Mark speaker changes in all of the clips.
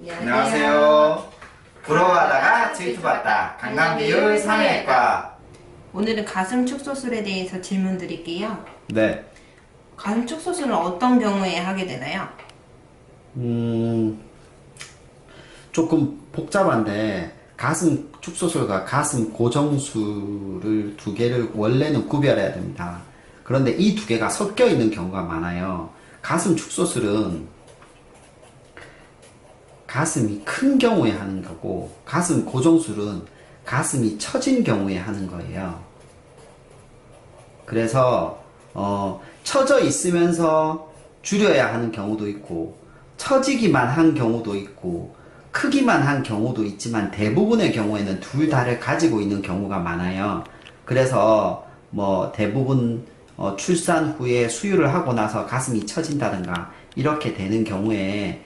Speaker 1: 안녕하세요. 부러워하다가 질투받다 강남비율 상해과.
Speaker 2: 오늘은 가슴 축소술에 대해서 질문 드릴게요.
Speaker 1: 네.
Speaker 2: 가슴 축소술은 어떤 경우에 하게 되나요?
Speaker 3: 조금 복잡한데 가슴 축소술과 가슴 고정술을 두 개를 원래는 구별해야 됩니다. 그런데 이 두 개가 섞여 있는 경우가 많아요. 가슴 축소술은 가슴이 큰 경우에 하는 거고, 가슴 고정술은 가슴이 처진 경우에 하는 거예요. 그래서 처져 있으면서 줄여야 하는 경우도 있고, 처지기만 한 경우도 있고, 크기만 한 경우도 있지만 대부분의 경우에는 둘 다를 가지고 있는 경우가 많아요. 그래서 뭐 대부분 출산 후에 수유를 하고 나서 가슴이 처진다든가 이렇게 되는 경우에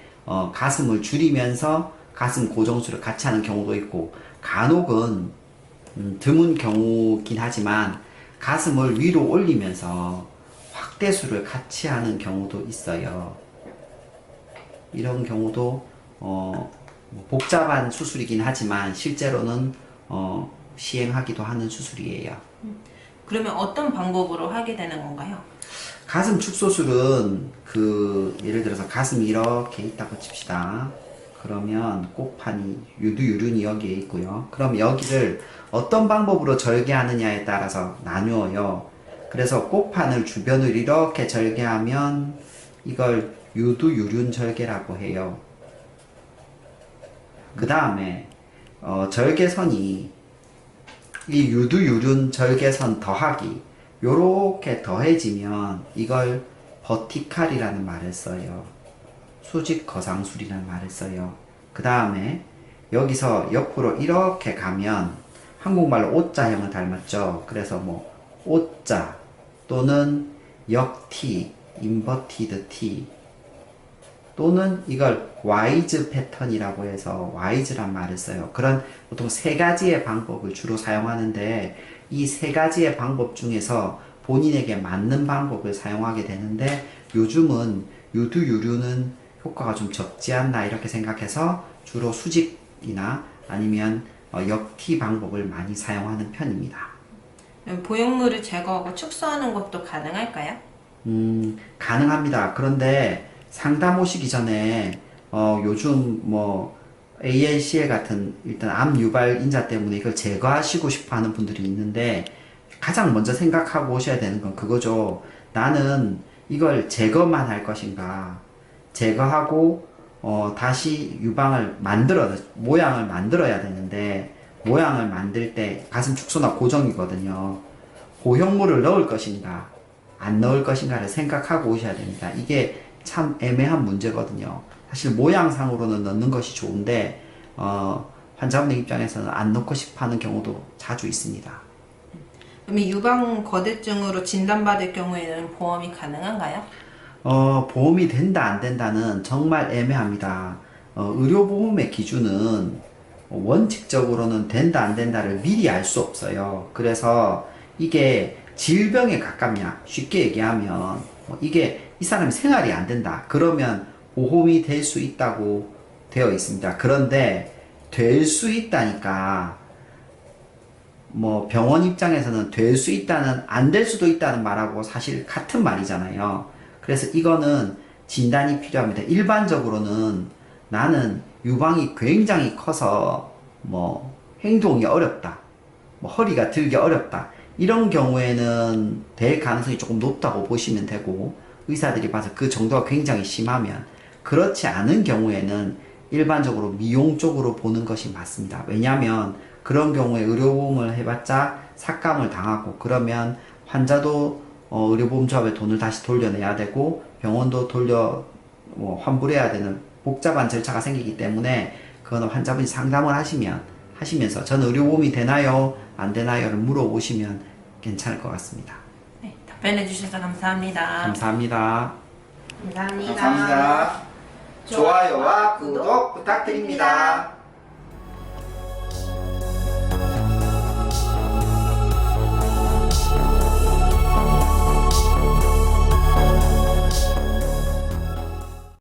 Speaker 3: 가슴을 줄이면서 가슴 고정술을 같이 하는 경우도 있고, 간혹은 드문 경우긴 하지만 가슴을 위로 올리면서 확대술을 같이 하는 경우도 있어요. 이런 경우도 복잡한 수술이긴 하지만 실제로는 시행하기도 하는 수술이에요.
Speaker 2: 그러면 어떤 방법으로 하게 되는 건가요?
Speaker 3: 가슴 축소술은 예를 들어서 가슴이 이렇게 있다고 칩시다. 그러면 꼭판이 유두유륜이 여기에 있고요. 그럼 여기를 어떤 방법으로 절개하느냐에 따라서 나누어요. 그래서 꼭판을 주변을 이렇게 절개하면 이걸 유두유륜 절개라고 해요. 그 다음에 절개선이 이 유두유륜 절개선 더하기 요렇게 더해지면 이걸 버티칼이라는 말을 써요. 수직거상술이라는 말을 써요. 그 다음에 여기서 옆으로 이렇게 가면 한국말로 오자형을 닮았죠. 그래서 뭐 오자 또는 역T, 인버티드 T 또는 이걸 와이즈 패턴이라고 해서 와이즈란 말을 써요. 그런 보통 세 가지의 방법을 주로 사용하는데 이 세 가지의 방법 중에서 본인에게 맞는 방법을 사용하게 되는데, 요즘은 유두유륜은 효과가 좀 적지 않나 이렇게 생각해서 주로 수직이나 아니면 역T 방법을 많이 사용하는 편입니다.
Speaker 2: 보형물을 제거하고 축소하는 것도 가능할까요?
Speaker 3: 가능합니다. 그런데 상담 오시기 전에 요즘 뭐 ALCA 같은 일단 암 유발 인자 때문에 이걸 제거하시고 싶어 하는 분들이 있는데, 가장 먼저 생각하고 오셔야 되는 건 그거죠. 나는 이걸 제거만 할 것인가, 제거하고 다시 유방을 모양을 만들어야 되는데, 모양을 만들 때 가슴 축소나 고정이거든요. 보형물을 넣을 것인가 안 넣을 것인가를 생각하고 오셔야 됩니다. 이게 참 애매한 문제거든요. 사실 모양상으로는 넣는 것이 좋은데 환자분의 입장에서는 안 넣고 싶어 하는 경우도 자주 있습니다.
Speaker 2: 그럼 유방 거대증으로 진단받을 경우에는 보험이 가능한가요?
Speaker 3: 보험이 된다 안 된다는 정말 애매합니다. 의료보험의 기준은 원칙적으로는 된다 안 된다를 미리 알 수 없어요. 그래서 이게 질병에 가깝냐, 쉽게 얘기하면 이게 이 사람이 생활이 안 된다 그러면 보험이 될 수 있다고 되어 있습니다. 그런데 될 수 있다니까 뭐 병원 입장에서는 될 수 있다는 안 될 수도 있다는 말하고 사실 같은 말이잖아요. 그래서 이거는 진단이 필요합니다. 일반적으로는 나는 유방이 굉장히 커서 뭐 행동이 어렵다, 뭐 허리가 들기 어렵다, 이런 경우에는 될 가능성이 조금 높다고 보시면 되고, 의사들이 봐서 그 정도가 굉장히 심하면, 그렇지 않은 경우에는 일반적으로 미용 쪽으로 보는 것이 맞습니다. 왜냐하면 그런 경우에 의료보험을 해봤자 삭감을 당하고, 그러면 환자도 의료보험조합에 돈을 다시 돌려내야 되고 병원도 환불해야 되는 복잡한 절차가 생기기 때문에, 그거는 환자분이 상담을 하시면서 저는 의료보험이 되나요 안 되나요를 물어보시면 괜찮을 것 같습니다.
Speaker 2: 네, 답변해 주셔서 감사합니다.
Speaker 3: 감사합니다.
Speaker 2: 감사합니다.
Speaker 1: 감사합니다. 좋아요와 구독 부탁드립니다.